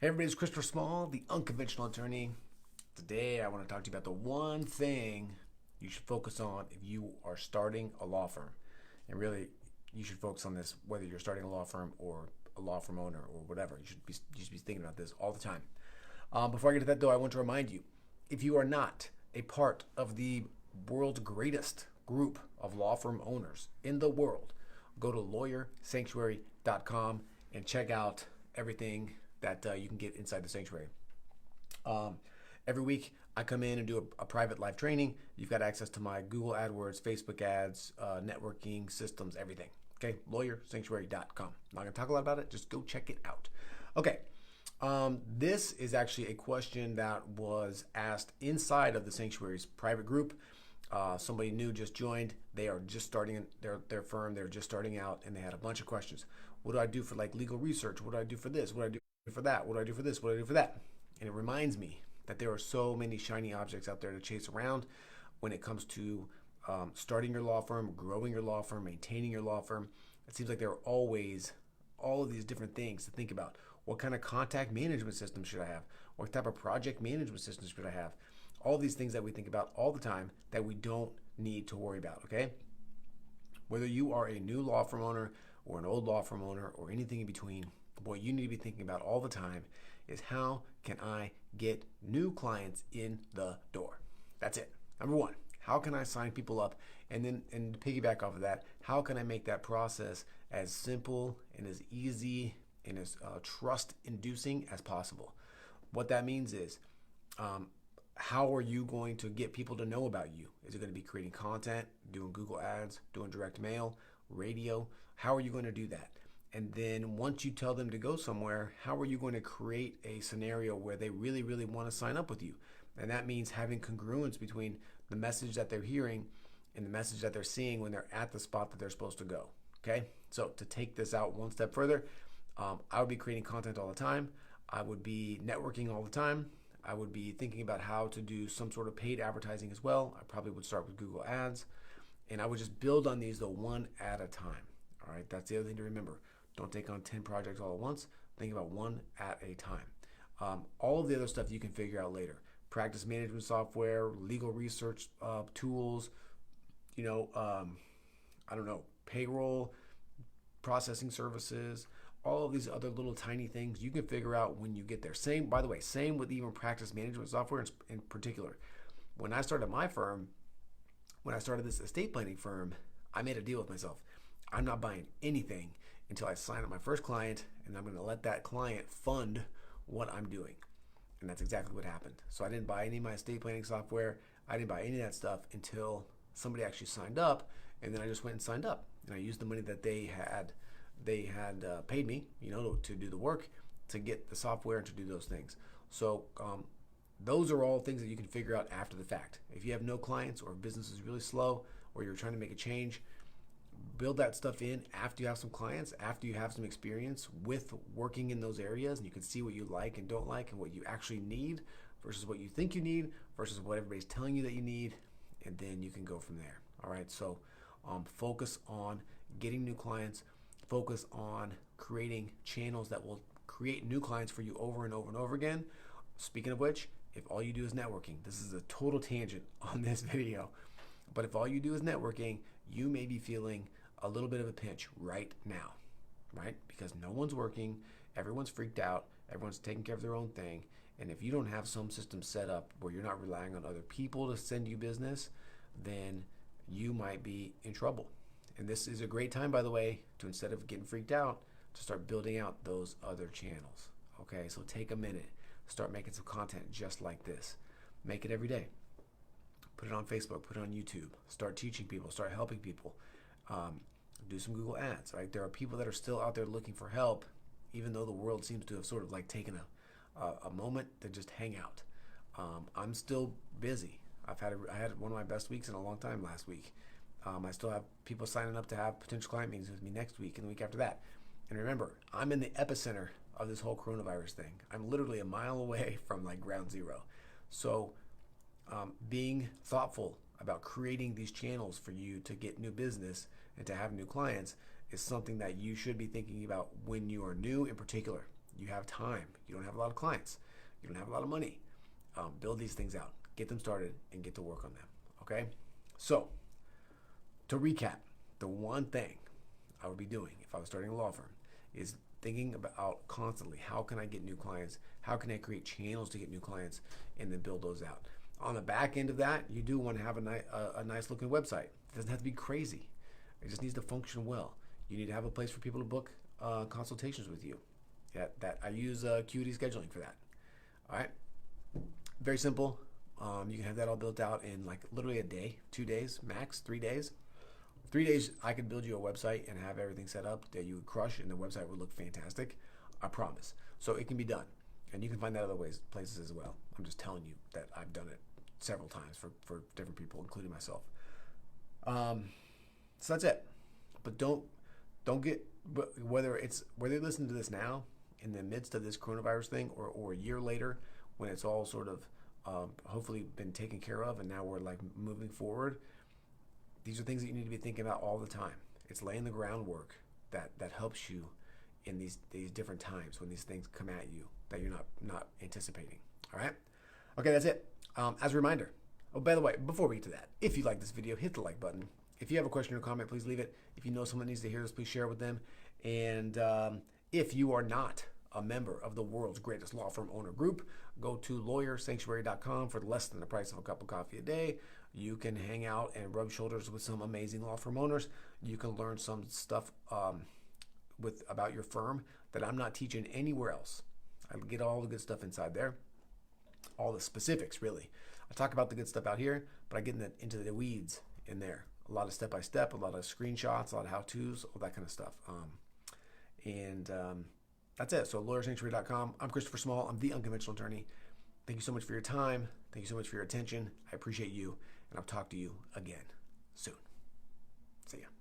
Hey everybody, it's Christopher Small, the Unconventional Attorney. Today I want to talk to you about the one thing you should focus on if you are starting a law firm. And really, you should focus on this whether you're starting a law firm or a law firm owner or whatever. You should be thinking about this all the time. Before I get to that though, I want to remind you, if you are not a part of the world's greatest group of law firm owners in the world, go to lawyersanctuary.com and check out everything that you can get inside the sanctuary. Every week, I come in and do a private live training. You've got access to my Google AdWords, Facebook ads, networking systems, everything. Okay, lawyersanctuary.com. I'm not going to talk a lot about it. Just go check it out. Okay, this is actually a question that was asked inside of the sanctuary's private group. Somebody new just joined. They are just starting their firm. They're just starting out, and they had a bunch of questions. What do I do for like legal research? What do I do for this? What do I do for that? What do I do for this? What do I do for that? And it reminds me that there are so many shiny objects out there to chase around when it comes to starting your law firm, growing your law firm, maintaining your law firm. It seems like there are always all of these different things to think about. What kind of contact management system should I have? What type of project management system should I have? All these things that we think about all the time that we don't need to worry about, okay? Whether you are a new law firm owner or an old law firm owner or anything in between, what you need to be thinking about all the time is how can I get new clients in the door? That's it. Number one, how can I sign people up? And then, and to piggyback off of that, how can I make that process as simple and as easy and as trust-inducing as possible? What that means is, how are you going to get people to know about you? Is it going to be creating content, doing Google ads, doing direct mail, radio? How are you going to do that? And then once you tell them to go somewhere, how are you going to create a scenario where they really, really want to sign up with you? And that means having congruence between the message that they're hearing and the message that they're seeing when they're at the spot that they're supposed to go. Okay? So to take this out one step further, I would be creating content all the time. I would be networking all the time. I would be thinking about how to do some sort of paid advertising as well. I probably would start with Google Ads. And I would just build on these though one at a time. All right? That's the other thing to remember. Don't take on 10 projects all at once. Think about one at a time. All of the other stuff you can figure out later. Practice management software, legal research tools, I don't know, payroll, processing services, all of these other little tiny things you can figure out when you get there. Same, by the way, same with even practice management software in particular. When I started my firm, when I started this estate planning firm, I made a deal with myself. I'm not buying anything until I sign up my first client, and I'm going to let that client fund what I'm doing. And that's exactly what happened. So I didn't buy any of my estate planning software. I didn't buy any of that stuff until somebody actually signed up, and then I just went and signed up. And I used the money that they had paid me, to do the work, to get the software and to do those things. So those are all things that you can figure out after the fact. If you have no clients or business is really slow or you're trying to make a change, build that stuff in after you have some clients, after you have some experience with working in those areas, and you can see what you like and don't like and what you actually need versus what you think you need versus what everybody's telling you that you need, and then you can go from there. All right, so focus on getting new clients, focus on creating channels that will create new clients for you over and over and over again. Speaking of which, if all you do is networking, this is a total tangent on this video, but if all you do is networking, you may be feeling a little bit of a pinch right now, right? Because no one's working, everyone's freaked out, everyone's taking care of their own thing, and if you don't have some system set up where you're not relying on other people to send you business, then you might be in trouble. And this is a great time, by the way, to instead of getting freaked out, to start building out those other channels. Okay, so take a minute, start making some content just like this. Make it every day. Put it on Facebook, put it on YouTube, start teaching people, start helping people. Do some Google ads, right? There are people that are still out there looking for help, even though the world seems to have sort of like taken a moment to just hang out. I'm still busy. I had one of my best weeks in a long time last week. I still have people signing up to have potential client meetings with me next week and the week after that. And remember, I'm in the epicenter of this whole coronavirus thing. I'm literally a mile away from like ground zero. So being thoughtful about creating these channels for you to get new business and to have new clients is something that you should be thinking about when you are new in particular. You have time. You don't have a lot of clients. You don't have a lot of money. Build these things out. Get them started and get to work on them. Okay? So, to recap, the one thing I would be doing if I was starting a law firm is thinking about constantly, how can I get new clients? How can I create channels to get new clients and then build those out? On the back end of that, you do want to have a nice looking website. It doesn't have to be crazy. It just needs to function well. You need to have a place for people to book consultations with you. That I use QD scheduling for that. All right, very simple. You can have that all built out in like literally a day, 2 days, max 3 days. 3 days, I could build you a website and have everything set up that you would crush, and the website would look fantastic. I promise. So it can be done, and you can find that other places as well. I'm just telling you that I've done it several times for different people, including myself. So that's it. But don't get, whether you listen to this now in the midst of this coronavirus thing or a year later when it's all sort of hopefully been taken care of and now we're like moving forward. These are things that you need to be thinking about all the time. It's laying the groundwork that helps you in these different times when these things come at you that you're not anticipating. All right? Okay, that's it. As a reminder, oh, by the way, before we get to that, if you like this video, hit the like button. If you have a question or comment, please leave it. If you know someone that needs to hear this, please share it with them. And if you are not a member of the world's greatest law firm owner group, go to lawyersanctuary.com for less than the price of a cup of coffee a day. You can hang out and rub shoulders with some amazing law firm owners. You can learn some stuff about your firm that I'm not teaching anywhere else. I get all the good stuff inside there, all the specifics really. I talk about the good stuff out here, but I get into the weeds in there. A lot of step-by-step, a lot of screenshots, a lot of how-tos, all that kind of stuff. That's it. So lawyersanctuary.com. I'm Christopher Small. I'm the Unconventional Attorney. Thank you so much for your time. Thank you so much for your attention. I appreciate you, and I'll talk to you again soon. See ya.